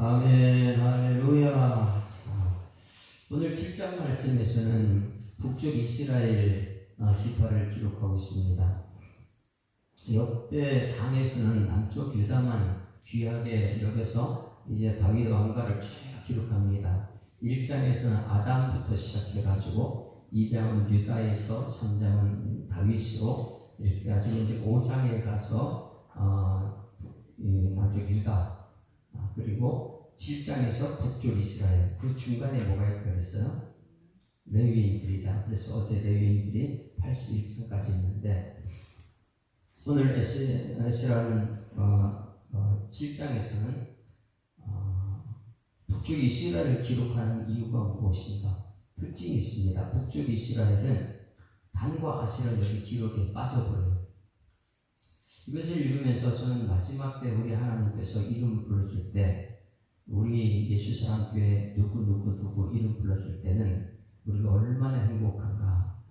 아멘, 할렐루야. 오늘 7장 말씀에서는 북쪽 이스라엘 지파를 기록하고 있습니다. 역대상에서는 남쪽 유다만 귀하게 여겨서 이제 다윗 왕가를 쭉 기록합니다. 1장에서는 아담부터 시작해가지고 2장은 유다에서 3장은 다윗으로 이렇게 가지고 이제 5장에 가서 남쪽 유다 그리고 7장에서 북쪽 이스라엘, 그 중간에 뭐가 있다고 했어요? 레위인들이다. 그래서 어제 레위인들이 81장까지 있는데 오늘 에스라는 7장에서는 북쪽 이스라엘을 기록하는 이유가 무엇인가? 특징이 있습니다. 북쪽 이스라엘은 단과 아셀은 여기 기록에 빠져버려요. 이것을 읽으면서 저는 마지막 때 우리 하나님께서 이름 불러줄 때 우리 예수사랑교회 누구 이름 불러줄 때는 우리가 얼마나 행복한가.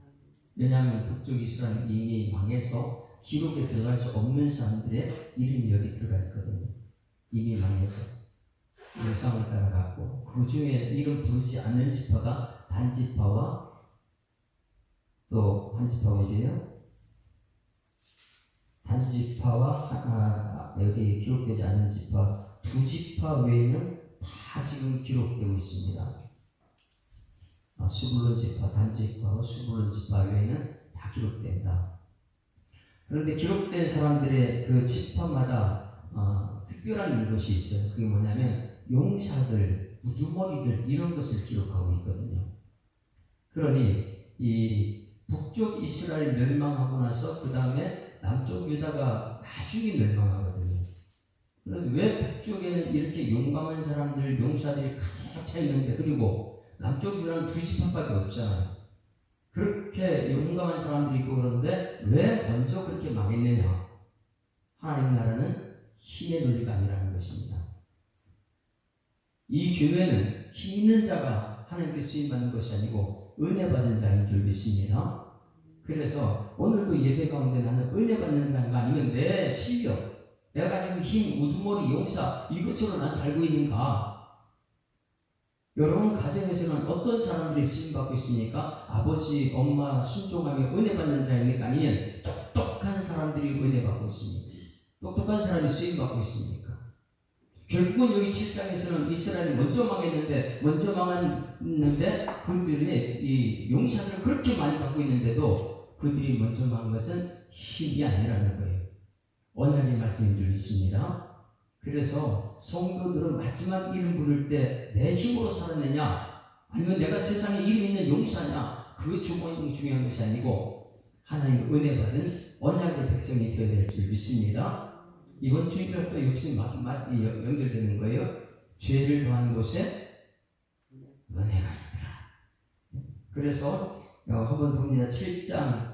왜냐하면 북쪽 이스라엘은 이미 망해서 기록에 들어갈 수 없는 사람들의 이름이 여기 들어가 있거든요. 이미 망해서 영상을 따라갔고 그 중에 이름 부르지 않는 지파가 단지파와 또 한 지파가 어디예요? 단지파와 여기 기록되지 않은 지파 두 지파 외에는 다 지금 기록되고 있습니다. 스불론 지파, 단지파와 스불론 지파 외에는 다 기록된다. 그런데 기록된 사람들의 그 지파마다 특별한 것이 있어요. 그게 뭐냐면 용사들, 우두머리들 이런 것을 기록하고 있거든요. 그러니 이 북쪽 이스라엘 멸망하고 나서 그 다음에 남쪽 유다가 나중에 멸망하거든요. 그런데 왜 북쪽에는 이렇게 용감한 사람들, 용사들이 가득 차 있는데 그리고 남쪽 유다는 두 지파밖에 없잖아요. 그렇게 용감한 사람들이 있고 그런데 왜 먼저 그렇게 망했느냐? 하나님 나라는 힘의 논리가 아니라는 것입니다. 이 교회는 힘 있는 자가 하나님께 쓰임받는 것이 아니고 은혜 받은 자인 줄 믿습니다. 그래서 오늘도 예배 가운데 나는 은혜 받는 자인가 아니면 내 실력, 내가 가지고 힘, 우두머리, 용사 이것으로 난 살고 있는가? 여러분 가정에서는 어떤 사람들이 쓰임받고 있습니까? 아버지, 엄마 순종하며 은혜 받는 자입니까? 아니면 똑똑한 사람들이 은혜 받고 있습니까? 똑똑한 사람이 쓰임받고 있습니까? 결국은 여기 7장에서는 이스라엘이 먼저 망했는데 그들의 이 용사들을 그렇게 많이 갖고 있는데도 그들이 먼저 망한 것은 힘이 아니라는 거예요. 언약의 말씀인 줄 믿습니다. 그래서 성도들은 마지막 이름 부를 때 내 힘으로 살았느냐 아니면 내가 세상에 이름 있는 용사냐 그게 중요한 것이 아니고 하나님 은혜 받은 언약의 백성이 되어야 될 줄 믿습니다. 이번 주일날 또 역시 연결되는 거예요. 죄를 더한 곳에 은혜가 있더라. 그래서 한번 봅니다. 7장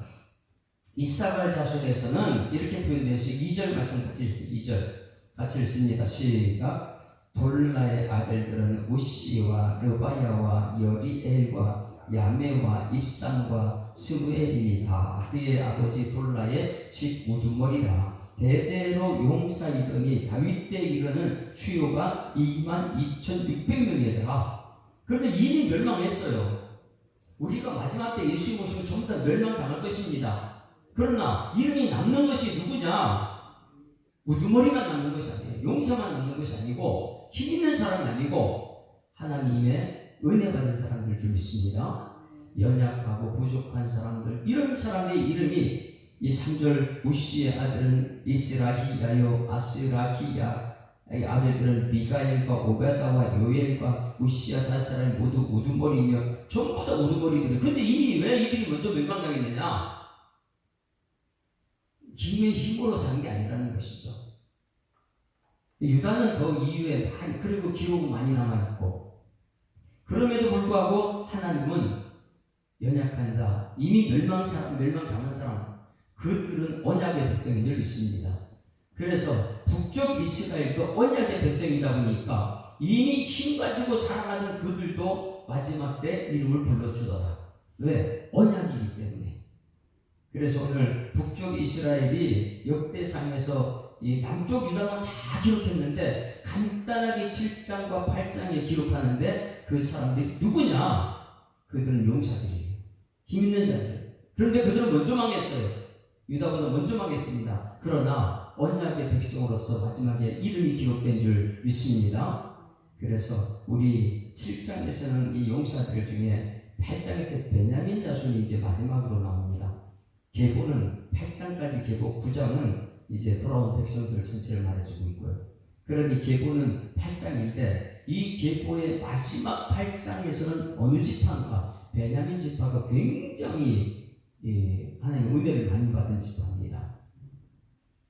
이사갈 자손에서는 이렇게 표현되어 있어요. 2절 말씀 같이 읽습니다. 2절 같이 읽습니다. 시작. 돌라의 아들들은 우시와 르바야와 여리엘과 야메와 입산과 스무엘이니 다 그의 아버지 돌라의 집 우두머리라. 대대로 용사이더니 다윗 때 이르는 수요가 22,600명이더라. 그런데 이미 멸망했어요. 우리가 마지막 때 예수 모시면 전부 다 멸망당할 것입니다. 그러나 이름이 남는 것이 누구냐? 우두머리만 남는 것이 아니에요. 용사만 남는 것이 아니고 힘 있는 사람이 아니고 하나님의 은혜 받은 사람들 줄 믿습니다. 연약하고 부족한 사람들 이런 사람의 이름이 이 3절 우시의 아들은 이스라히야요 아스라히야 아들들은 미가엘과 오베다와 요엘과 우시야 다섯 사람이 모두 우두머리이며 전부 다 우두머리들이 근데 이미 왜 이들이 먼저 멸망당했느냐? 힘의 힘으로 산 게 아니라는 것이죠. 유다는 더 이후에 많이 그리고 기록은 많이 남아있고 그럼에도 불구하고 하나님은 연약한 자 이미 멸망당한 사람 그들은 언약의 백성인 줄 믿습니다. 그래서 북쪽 이스라엘도 언약의 백성이다 보니까 이미 힘 가지고 자라나던 그들도 마지막 때 이름을 불러주더라. 왜? 언약이기 때문에. 그래서 오늘 북쪽 이스라엘이 역대상에서 이 남쪽 유다만 다 기록했는데 간단하게 7장과 8장에 기록하는데 그 사람들이 누구냐? 그들은 용사들이에요. 힘 있는 자들. 그런데 그들은 먼저 망했어요. 유다보다 먼저 망했습니다. 그러나 언약의 백성으로서 마지막에 이름이 기록된 줄 믿습니다. 그래서 우리 7장에서는 이 용사들 중에 8장에서 베냐민 자손이 이제 마지막으로 나옵니다. 계보는 8장까지 계보, 9장은 이제 돌아온 백성들 전체를 말해주고 있고요. 그러니 계보는 8장인데 이 계보의 마지막 8장에서는 어느 지파인가? 베냐민 지파가 굉장히 하나님의 은혜를 많이 받은 지파입니다.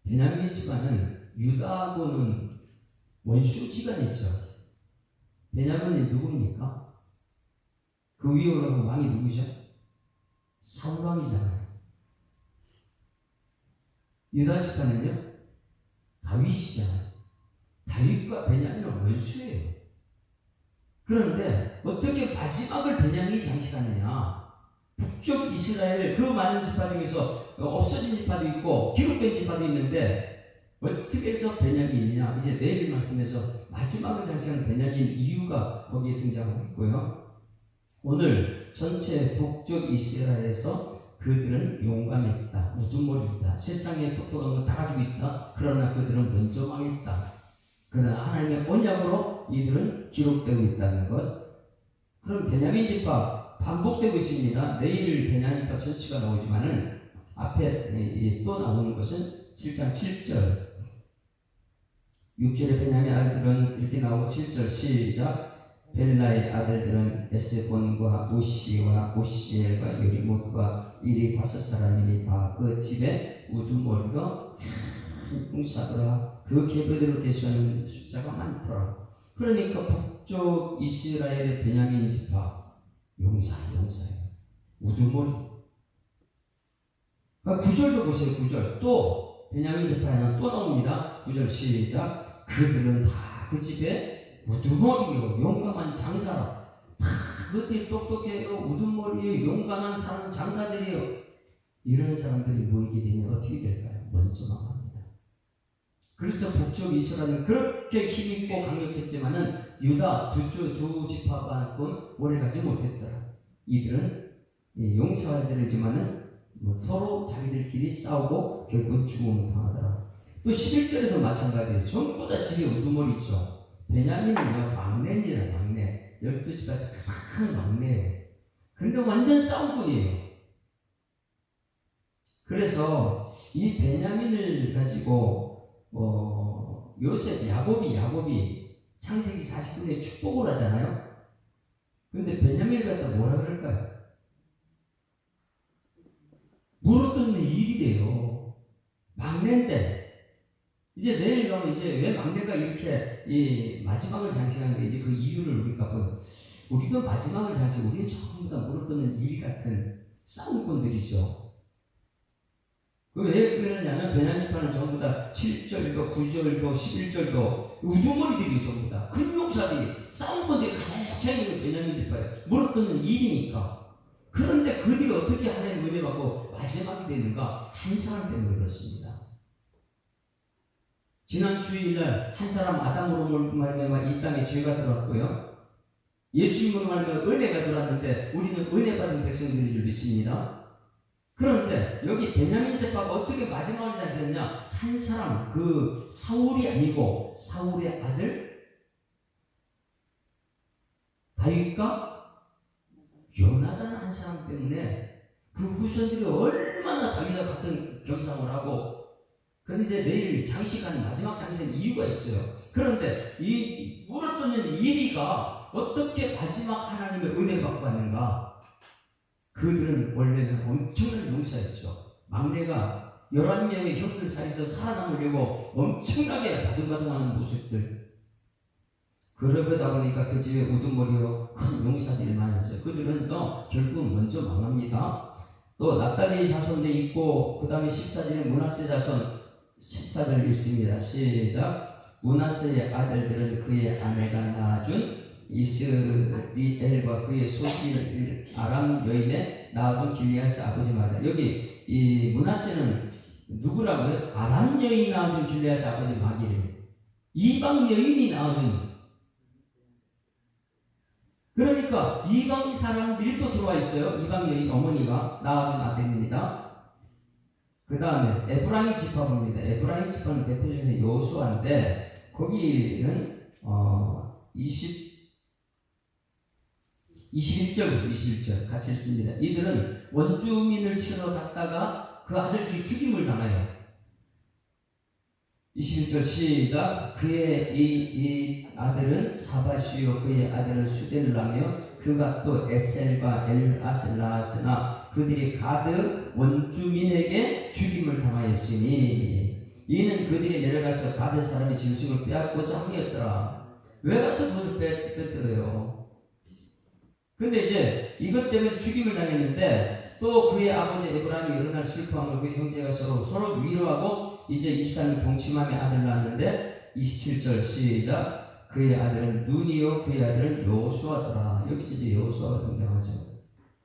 베냐민 지파는 유다하고는 원수지간이죠. 베냐민이 누굽니까? 그 위에 올라간 왕이 누구죠? 사울왕이잖아요. 유다 지파는요? 다윗이잖아요. 다윗과 베냐민은 원수예요. 그런데 어떻게 마지막을 베냐민이 장식하느냐? 북쪽 이스라엘 그 많은 지파 중에서 없어진 지파도 있고 기록된 지파도 있는데 어떻게 해서 베냐민이냐? 이제 내일 말씀에서 마지막을 장식하는 베냐민 이유가 거기에 등장하고 있고요. 오늘 전체 북쪽 이스라엘에서 그들은 용감했다, 우두머리 있다, 세상에 똑똑한 거 다 가지고 있다. 그러나 그들은 먼저 망했다. 그러나 하나님의 언약으로 이들은 기록되고 있다는 것. 그럼 베냐민 지파 반복되고 있습니다. 내일 베냐민 지파 전체가 나오지만은 앞에 또 나오는 것은 7장 7절 6절에 베냐민 아들들은 이렇게 나오고 7절 시작. 벨라의 아들들은 에스본과 우시와 우시엘과 여리못과 이리 5사람이니 다 그 집에 우두머리가 풍사더라. 그 계보대로 대수하는 숫자가 많더라. 그러니까 북쪽 이스라엘의 베냐민 지파 용사예요. 우두머리. 그러니까 9절도 보세요. 9절 또 베냐민 지파에는 또 나옵니다. 9절 시작. 그들은 다 그 집에 우두머리요 용감한 장사라. 다 그들이 똑똑해요. 우두머리에 용감한 사람 장사들이요. 이런 사람들이 모이게 되면 어떻게 될까요? 먼저 망합니다. 그래서 북쪽 이스라엘은 그렇게 힘있고 강력했지만은 유다 두 지파만큼 오래가지 못했더라. 이들은 용사들이지만은 서로 자기들끼리 싸우고 결국 죽음을 당하더라. 또 11절에도 마찬가지예요. 전부 다 집에 우두머리죠. 베냐민은요 막내입니다. 막내. 12집에서 가장 막내예요. 근데 완전 싸움꾼이에요. 그래서 이 베냐민을 가지고 요셉 야곱이 창세기 49년에 축복을 하잖아요. 근데 베냐민을 갖다 뭐라 그럴까요? 물어뜯는 일이 돼요. 막내인데 이제 내일 가면 이제 왜 막내가 이렇게 이 마지막을 장식하는데 이제 그 이유를 우리가 우리도 마지막을 장식 우리는 전부 다 물어뜯는 일 같은 싸움꾼들이죠. 왜 그러냐면 베냐민파는 전부 다 7절도 9절도 11절도 우두머리들이 전부 다 근용사들이 싸움꾼들이 가장 차이는 베냐민 지파예요. 물어뜯는 일이니까. 그런데 그들이 어떻게 하나님 은혜 받고 마지막이 되는가? 한 사람 때문에 그렇습니다. 지난 주일날 한 사람 아담으로 말미암아 이 땅에 죄가 들어왔고요. 예수님으로 말미암아 은혜가 들어왔는데 우리는 은혜 받은 백성들인 줄 믿습니다. 그런데 여기 베냐민 지파가 어떻게 마지막을 장식했냐? 한 사람 그 사울이 아니고 사울의 아들 다윗과 요나단 한 사람 때문에 그 후손들이 얼마나 다윗과 같은 겸상을 하고 그런데 이제 내일 장식하는 마지막 장식은 이유가 있어요. 그런데 이 물어뜯는 이리가 어떻게 마지막 하나님의 은혜 받고 왔는가? 그들은 원래는 엄청난 용사였죠. 막내가 11명의 형들 사이에서 살아남으려고 엄청나게 바둥바둥하는 모습들. 그러다 보니까 그 집에 우두머리요 큰 용사들이 많았어요. 그들은 결국 먼저 망합니다. 또 납달리 자손도 있고 그 다음에 14절에 므낫세 자손 14절 읽습니다. 시작. 므낫세의 아들들은 그의 아내가 낳아준 이스리엘과 그의 소실 아람 여인의 낳아준 길리앗의 아버지 말이다. 여기 이 므낫세는 누구라고요? 아람 여인이 낳아준 길리앗의 아버지 마기래요. 이방 여인이 낳아준, 그러니까 이방 사람들이 또 들어와 있어요. 이방 여인 어머니가 낳아준 아들입니다. 그 다음에 에브라임 지파입니다. 에브라임 지파는 대표적인 여호수아인데 거기는 21절 같이 읽습니다. 이들은 원주민을 치러 갔다가 그 아들들이 죽임을 당하여, 21절 시작. 그의 이 아들은 사바시요 그의 아들은 수델을 낳으며 그가 또 에셀과 엘아셀라스나 그들이 가드 원주민에게 죽임을 당하였으니 이는 그들이 내려가서 가드 사람의 짐승을 빼앗고자 함이었더라. 왜 가서 그걸 빼들어요? 근데 이제 이것 때문에 죽임을 당했는데 또 그의 아버지 에브라임이 여러 날 슬퍼함으로 그의 형제가 서로 위로하고 이제 23일 동침함에 아들 낳았는데 27절 시작. 그의 아들은 눈이요 그의 아들은 여호수아더라. 여기서 이제 여호수아가 등장하죠.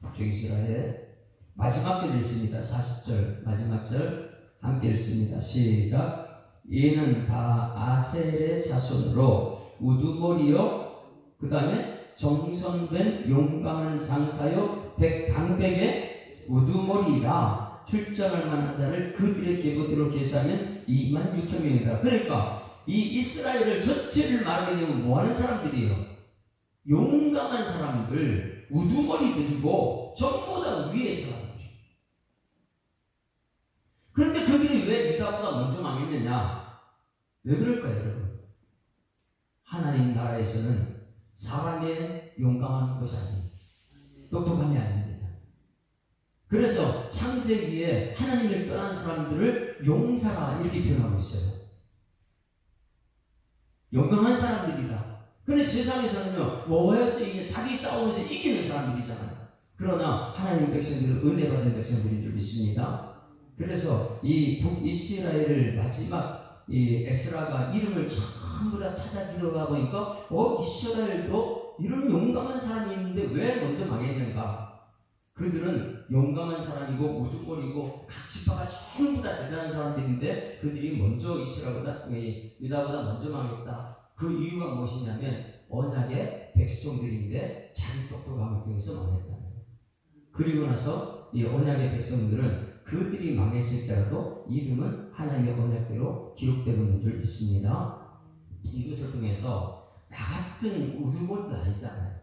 북쪽 이스라엘 마지막 절 읽습니다. 40절 마지막 절 함께 읽습니다. 시작. 이는 다 아셀의 자손으로 우두머리요 그 다음에 정선된 용감한 장사요 백방백의 우두머리라. 출전할 만한 자를 그들의 계보대로 계수하면 26,000명이다. 그러니까 이 이스라엘을 전체를 말하게 되면 뭐하는 사람들이에요? 용감한 사람들, 우두머리들이고 전부 다 위의 사람들. 그런데 그들이 왜 유다보다 먼저 망했느냐? 왜 그럴까요, 여러분? 하나님 나라에서는 사람의 용감한 것이 아니에요. 똑똑함이 아닙니다. 그래서 창세기에 하나님을 떠난 사람들을 용사라 이렇게 표현하고 있어요. 용감한 사람들이다. 그런데 세상에서는요, 뭐였어? 이게 자기 싸우면서 이기는 사람들이잖아요. 그러나 하나님 백성들은 은혜 받는 백성들인 줄 믿습니다. 그래서 이 북이스라엘을 마지막 이 에스라가 이름을 전부 다 찾아 들어가 보니까 이스라엘도 이런 용감한 사람이 있는데 왜 먼저 망했는가? 그들은 용감한 사람이고 우두머리고 각 지파가 전부 다 대단한 사람들인데 그들이 먼저 유다보다 먼저 망했다. 그 이유가 무엇이냐면 언약의 백성들인데 자기 똑똑함을 통해서 망했다. 그리고 나서 이 언약의 백성들은 그들이 망했을지라도 이름은 하나님의 언약대로 기록되고 있는 줄 믿습니다. 이것을 통해서 나 같은 우두머리도 아니잖아요.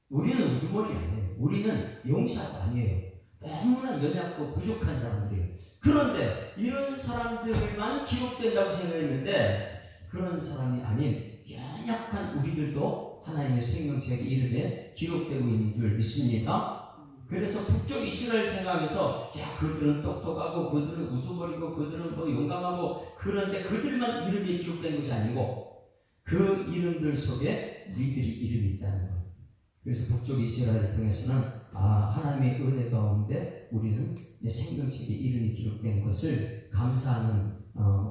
우리는 우두머리 아니에요. 우리는 용사도 아니에요. 너무나 연약고 부족한 사람들이에요. 그런데 이런 사람들만 기록된다고 생각했는데 그런 사람이 아닌 연약한 우리들도 하나님의 생명책의 이름에 기록되고 있는 줄 믿습니다. 그래서 북쪽 이스라엘 생각하면서 그들은 똑똑하고 그들은 우두머리고 그들은 용감하고 그런데 그들만 이름이 기록된 것이 아니고 그 이름들 속에 우리들이 이름이 있다는 거예요. 그래서 북쪽 이스라엘을 통해서는 하나님의 은혜 가운데 우리는 생명책의 이름이 기록된 것을 감사하는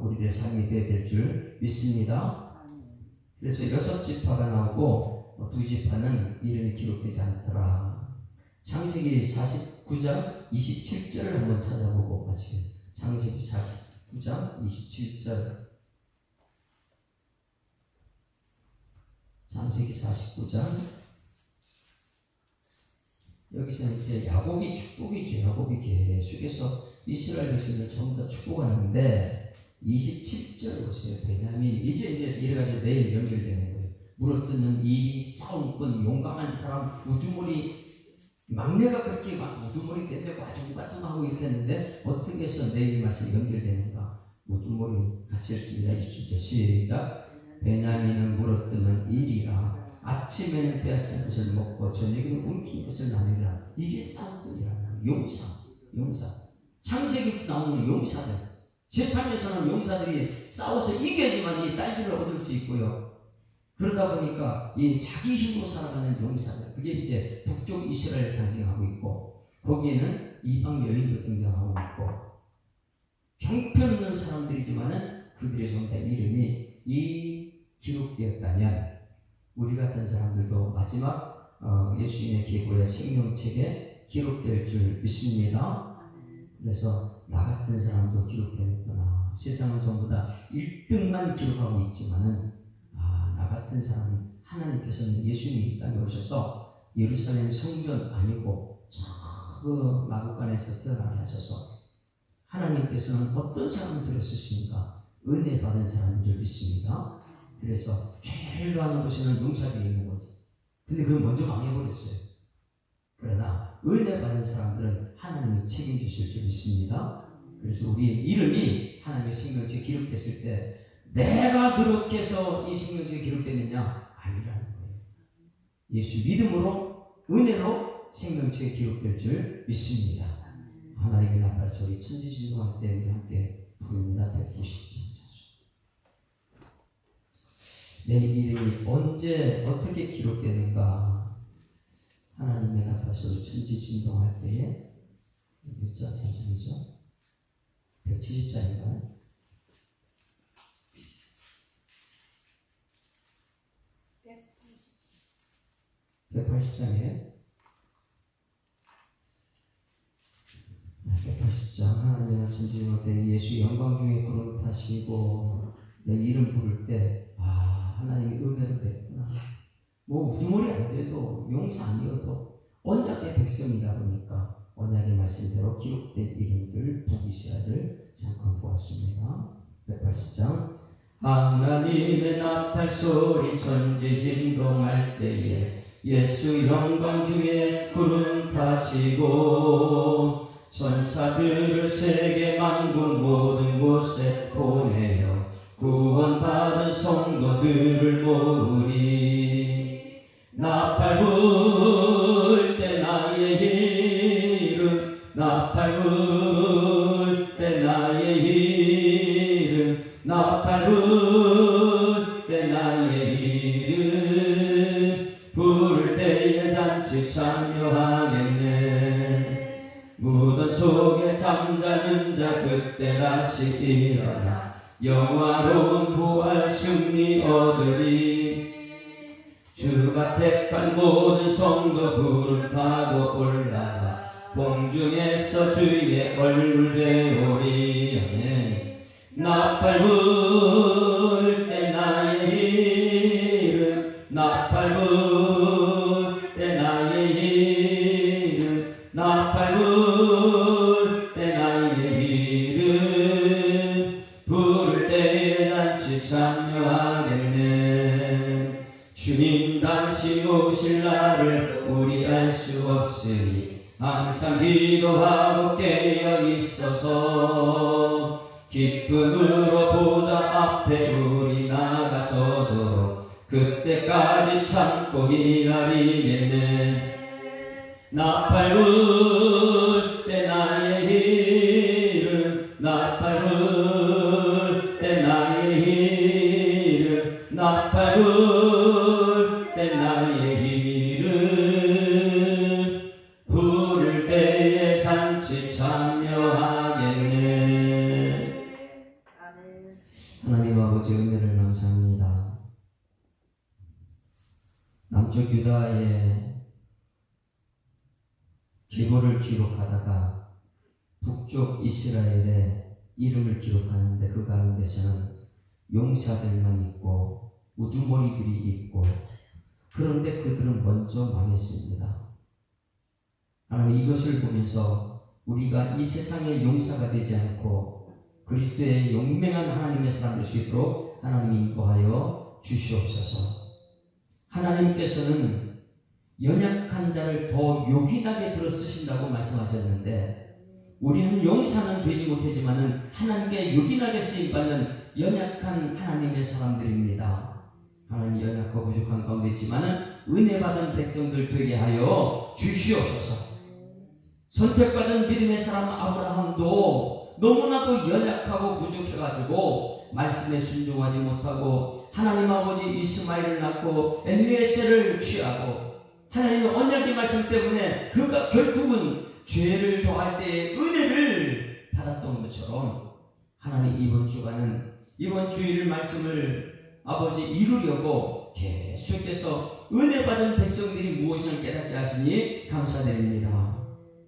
우리들의 삶이 되어야 될 줄 믿습니다. 그래서 6지파가 나오고 2지파는 이름이 기록되지 않더라. 창세기 49장 27절을 한번 찾아보고 마치겠습니다. 창세기 49장 27절. 창세기 49장. 여기서는 이제 야곱이 축복이죠. 야곱이 계속해서 이스라엘 백성들 전부 다 축복하는데 27절 보세요. 베냐민 이제 이래가지고 내일 연결되는 거예요. 물어뜯는 일이 싸움꾼 용감한 사람 우두머리 막내가 그렇게 막 우두머리 때문에 와둥와둥하고 이렇게 했는데 어떻게 해서 내일 말씀 연결되는가? 우두머리 같이 읽습니다. 27절 시작. 베냐민은 물어뜯는 일이라 아침에는 빼앗은 것을 먹고 저녁에는 움킨 것을 나누리라. 이게 싸움꾼이라. 용사. 창세기부터 나오는 용사들. 세상에서는 용사들이 싸워서 이겨야지만 이 딸들을 얻을 수 있고요. 그러다 보니까 이 자기 힘으로 살아가는 용사들. 그게 이제 북쪽 이스라엘 상징하고 있고 거기에는 이방 여인도 등장하고 있고 형편없는 사람들이지만은 그들의 전부 이름이 기록되었다면 우리 같은 사람들도 마지막 예수님의 계보의 생명책에 기록될 줄 믿습니다. 그래서 나 같은 사람도 기록되는구나. 세상은 전부 다 1등만 기록하고 있지만은 나 같은 사람 하나님께서는 예수님이 이 땅에 오셔서 예루살렘 성전 아니고 저 마구간에서 태어나게 하셔서 하나님께서는 어떤 사람을 들었으십니까? 은혜 받은 사람인 줄 믿습니다. 그래서 죄를 하는 곳에는 용사들이 있는 거지. 근데 그건 먼저 망해버렸어요. 그러나 은혜 받은 사람들은 하나님이 책임지실 줄 믿습니다. 그래서 우리 이름이 하나님의 생명책에 기록됐을 때 내가 노력해서 이 생명책에 기록됐느냐? 아니라는 거예요. 예수 믿음으로 은혜로 생명책에 기록될 줄 믿습니다. 하나님의 나팔 소리 천지진동할 때 우리 함께 부릅니다. 190장 내 이름이 언제 어떻게 기록되는가? 하나님의 나팔 소리 천지진동할 때에 몇 장 천천히죠? 170장인가요? 180장이에요? 180장 하나님의 천지진동할 때 예수 영광 중에 구름 타시고 내 이름 부를 때 하나님이 은혜로 됐구나. 뭐 우두머리 안 돼도 용사 아니어도 언약의 백성이다 보니까 언약의 말씀대로 기록된 이름들 북이스라엘을 잠깐 보았습니다. 180장 하나님의 나팔 소리 천지진동할 때에 예수 영광 중에 구름 타시고 천사들을 세계 만국 모든 곳에 보내어 구원받은 성도들을 모으리. 나팔 불 때 나의 이름 나팔 불 때 나의 이름 나팔 불 때 나의 이름 부를 때에 잔치 참여하겠네. 무덤 속에 잠자는 자 그때 다시 일어나 영화로운 부활 승리 얻으리. 주가 택한 모든 성도 구름 타고 올라가 공중에서 주의 얼굴 배우리. 아멘. 나팔 불 때 나의 이름 나팔 불 때 나의 이름 나팔 불 때 나의 이름 부를 때에 잔치 참여하겠네. 주님 다시 오실 날을 우리 알 수 없으니 항상 기도하고 깨어 있어서 기쁨으로 보좌 앞에 우리 나가서도록 그때까지 참고 기다리겠네. 나팔 불 때 나의 이름 나팔 불 때 나의 이름 나팔 불 때 나의 이름 부를 때에 잔치 참여하겠네. 하나님 아버지 은혜를 감사합니다. 남쪽 유다의 계보를 기록하다가 북쪽 이스라엘의 이름을 기록하는데 그 가운데서는 용사들만 있고 우두머리들이 있고 그런데 그들은 먼저 망했습니다. 하나님 이것을 보면서 우리가 이 세상의 용사가 되지 않고 그리스도의 용맹한 하나님의 사람 될 수 있도록 하나님 인도하여 주시옵소서. 하나님께서는 연약한 자를 더 요긴하게 들어 쓰신다고 말씀하셨는데 우리는 용사는 되지 못하지만은 하나님께 요긴하게 쓰임받는 연약한 하나님의 사람들입니다. 하나님 연약하고 부족한 가운데 있지만은 은혜 받은 백성들 되게 하여 주시옵소서. 선택받은 믿음의 사람 아브라함도 너무나도 연약하고 부족해가지고 말씀에 순종하지 못하고 하나님 아버지 이스마엘을 낳고 엘리에셀을 취하고 하나님의 언약의 말씀 때문에 그가 결국은 죄를 더할 때에 은혜를 받았던 것처럼 하나님 이번 주간은 이번 주일 말씀을 아버지 이루려고 계속해서 은혜 받은 백성들이 무엇을 깨닫게 하시니 감사드립니다.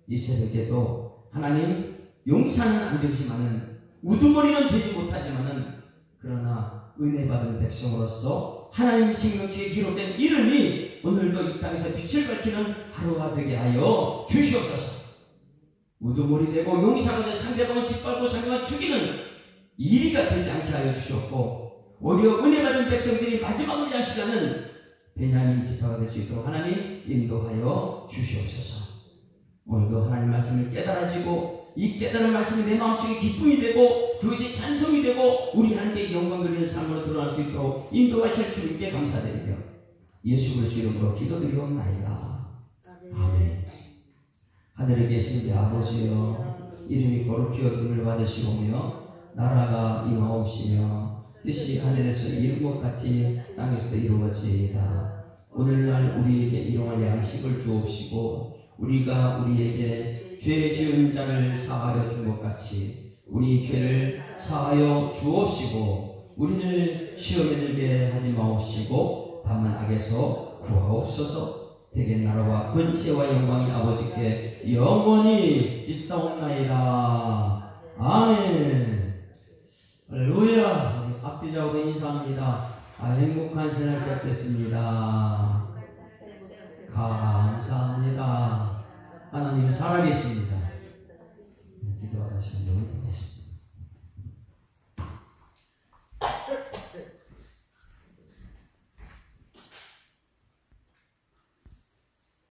이 새벽에도 하나님 용사는 안 되지만은 우두머리는 되지 못하지만은 그러나 은혜 받은 백성으로서 하나님 생명책에 기록된 이름이 오늘도 이 땅에서 빛을 밝히는 하루가 되게 하여 주시옵소서. 우두머리 되고 용사가 된 상대방을 짓밟고 상대방을 죽이는 일이가 되지 않게 하여 주셨고, 오히려 은혜 받은 백성들이 마지막을 향시가는 베냐민 지파가 될 수 있도록 하나님 인도하여 주시옵소서. 오늘도 하나님 말씀을 깨달아지고 이 깨달은 말씀이 내 마음속에 기쁨이 되고 그것이 찬송이 되고 우리 하나님께 영광 돌리는 삶으로 드러날 수 있도록 인도하실 주님께 감사드리며 예수 그리스도 이름으로 기도드리옵나이다. 아멘. 하늘에 계신 내 아버지여, 이름이 거룩히 여김을 받으시오며 나라가 임하옵시며 뜻이 하늘에서 이룬 것 같이 땅에서도 이루어지이다. 오늘날 우리에게 일용할 양식을 주옵시고 우리가 우리에게 죄 지은 자를 사하여 준 것 같이 우리 죄를 사하여 주옵시고 우리를 시험에 들게 하지 마옵시고 다만 악에서 구하옵소서. 대개 나라와 근세와 영광이 아버지께 영원히 있사옵나이다. 아멘. 할렐루야. 우리 앞뒤좌우로 인사합니다. 행복한 새날 시작됐습니다. 감사합니다. 하나님 살아계십니다.